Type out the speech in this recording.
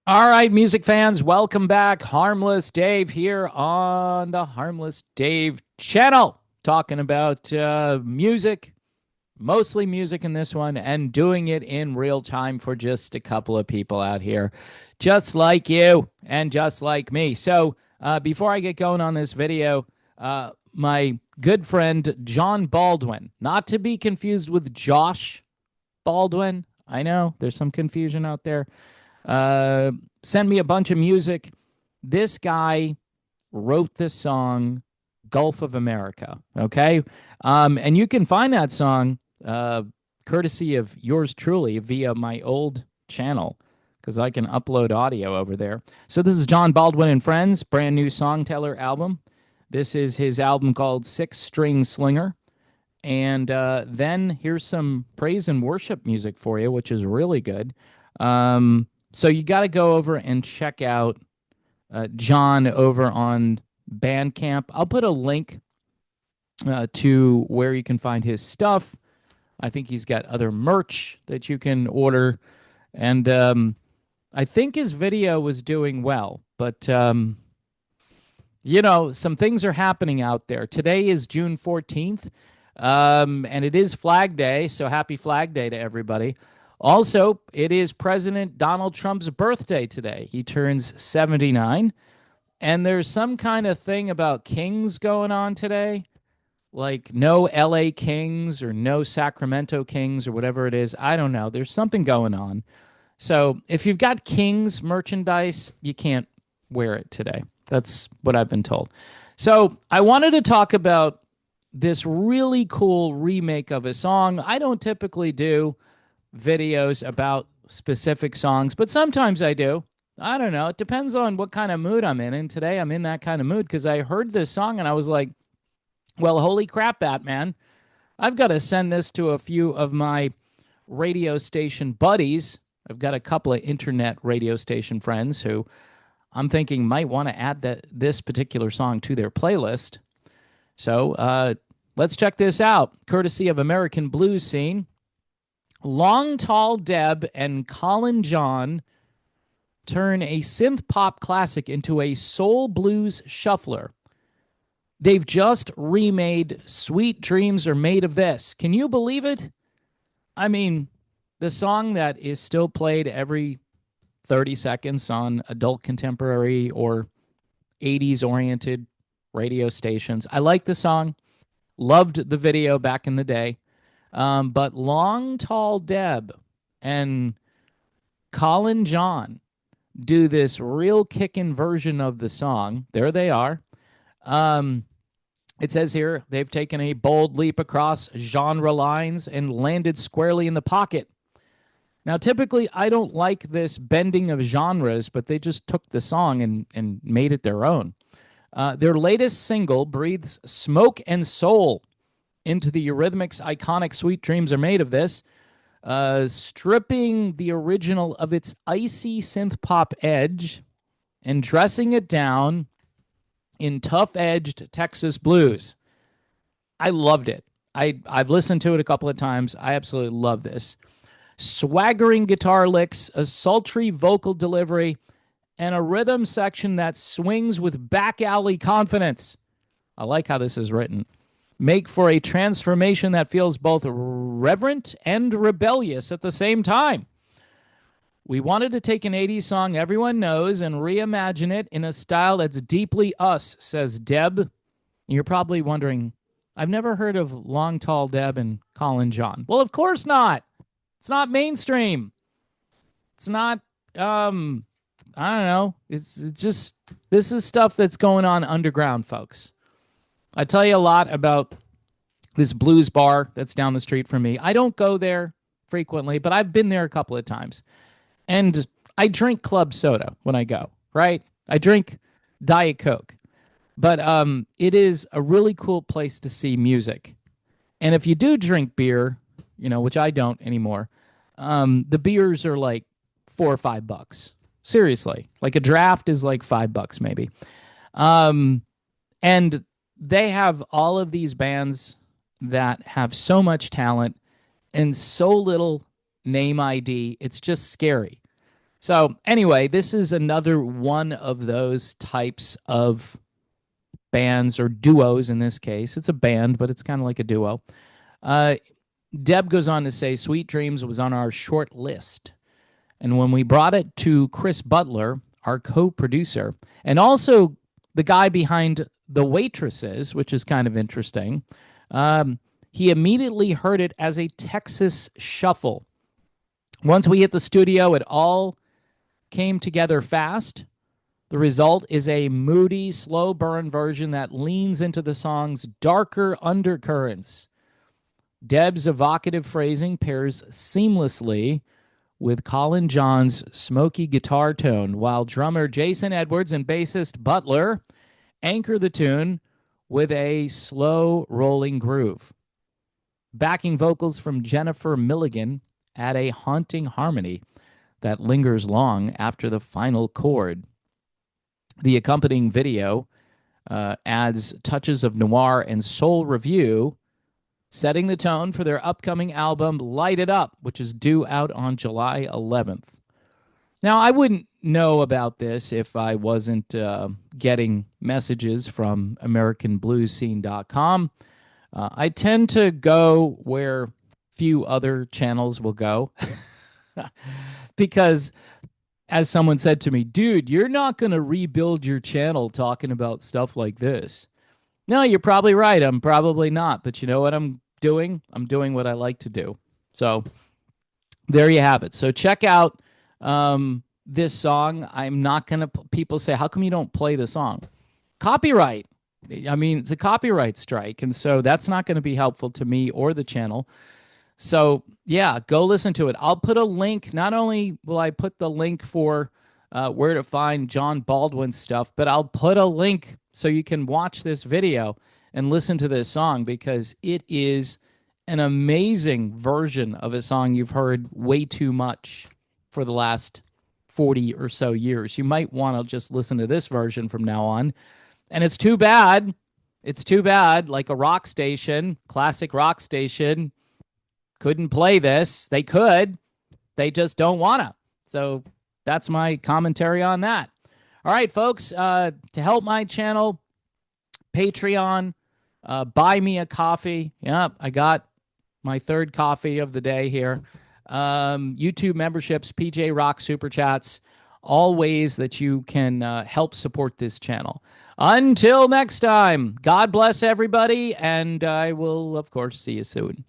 All right, music fans, welcome back. Harmless Dave here on the Harmless Dave channel, talking about music, mostly music in this one, and doing it in real time for just a couple of people out here, just like you and just like me. So, before I get going on this video, my good friend John Baldwin, not to be confused with Josh Baldwin. I know there's some confusion out there. Uh, Send me a bunch of music. This guy wrote this song, Gulf of America. Okay. And you can find that song courtesy of yours truly via my old channel because I can upload audio over there. So this is John Baldwin and Friends, brand new Songteller album. This is his album called Six String Slinger. And then here's some praise and worship music for you, which is really good. So you got to go over and check out John over on Bandcamp. I'll put a link to where you can find his stuff. I think he's got other merch that you can order. And I think his video was doing well. But, some things are happening out there. Today is June 14th, and it is Flag Day. So happy Flag Day to everybody. Also, it is President Donald Trump's birthday today. He turns 79. And there's some kind of thing about Kings going on today, like no LA Kings or no Sacramento Kings or whatever it is. I don't know. There's something going on. So if you've got Kings merchandise, you can't wear it today. That's what I've been told. So I wanted to talk about this really cool remake of a song. I don't typically do videos about specific songs, but sometimes I do. I don't know. It depends on what kind of mood I'm in. And today I'm in that kind of mood because I heard this song and I was like, well, holy crap, Batman. I've got to send this to a few of my radio station buddies. I've got a couple of internet radio station friends who I'm thinking might want to add this particular song to their playlist. So let's check this out. Courtesy of American Blues Scene. Long Tall Deb and Colin John turn a synth pop classic into a soul blues shuffler. They've just remade Sweet Dreams Are Made of This. Can you believe it? I mean, the song that is still played every 30 seconds on adult contemporary or 80s oriented radio stations. I like the song, loved the video back in the day. But Long Tall Deb and Colin John do this real kickin' version of the song. There they are. It says here they've taken a bold leap across genre lines and landed squarely in the pocket. Now, typically, I don't like this bending of genres, but they just took the song and made it their own. Their latest single breathes smoke and soul into the Eurythmics' iconic Sweet Dreams Are Made of This, stripping the original of its icy synth pop edge and dressing it down in tough-edged Texas blues. I loved it. I've listened to it a couple of times. I absolutely love this. Swaggering guitar licks, a sultry vocal delivery, and a rhythm section that swings with back alley confidence. I like how this is written. Make for a transformation that feels both reverent and rebellious at the same time. We wanted to take an 80s song everyone knows and reimagine it in a style that's deeply us, says Deb. You're probably wondering, I've never heard of Long Tall Deb and Colin John. Well, of course not. It's not mainstream. It's not, I don't know. It's just, this is stuff that's going on underground, folks. I tell you a lot about this blues bar that's down the street from me. I don't go there frequently, but I've been there a couple of times. And I drink club soda when I go, right? I drink Diet Coke. But it is a really cool place to see music. And if you do drink beer, which I don't anymore, the beers are like $4 or $5. Seriously. Like a draft is like $5 maybe. And they have all of these bands that have so much talent and so little name ID. It's just scary. So anyway, this is another one of those types of bands or duos in this case. It's a band, but it's kind of like a duo. Uh, Deb goes on to say Sweet Dreams was on our short list. And when we brought it to Chris Butler, our co producer, and also the guy behind The Waitresses, which is kind of interesting, he immediately heard it as a Texas shuffle. Once we hit the studio, it all came together fast. The result is a moody, slow burn version that leans into the song's darker undercurrents. Deb's evocative phrasing pairs seamlessly with Colin John's smoky guitar tone, while drummer Jason Edwards and bassist Butler anchor the tune with a slow rolling groove. Backing vocals from Jennifer Milligan add a haunting harmony that lingers long after the final chord. The accompanying video adds touches of noir and soul review, setting the tone for their upcoming album, Light It Up, which is due out on July 11th. Now, I wouldn't know about this if I wasn't getting messages from AmericanBluesScene.com. I tend to go where few other channels will go because, as someone said to me, dude, you're not going to rebuild your channel talking about stuff like this. No, you're probably right. I'm probably not. But you know what I'm doing? I'm doing what I like to do. So there you have it. So check out this song. I'm not going to, people say, how come you don't play the song? Copyright. I mean, it's a copyright strike. And so that's not going to be helpful to me or the channel. So yeah, go listen to it. I'll put a link. Not only will I put the link for where to find John Baldwin's stuff, but I'll put a link so you can watch this video and listen to this song, because it is an amazing version of a song you've heard way too much for the last 40 or so years. You might want to just listen to this version from now on. And it's too bad. It's too bad. Like a rock station, classic rock station, couldn't play this. They could. They just don't want to. So that's my commentary on that. All right, folks, to help my channel, Patreon, buy me a coffee. Yep, I got my third coffee of the day here. YouTube memberships, PJ Rock Super Chats, all ways that you can help support this channel. Until next time, God bless everybody, and I will, of course, see you soon.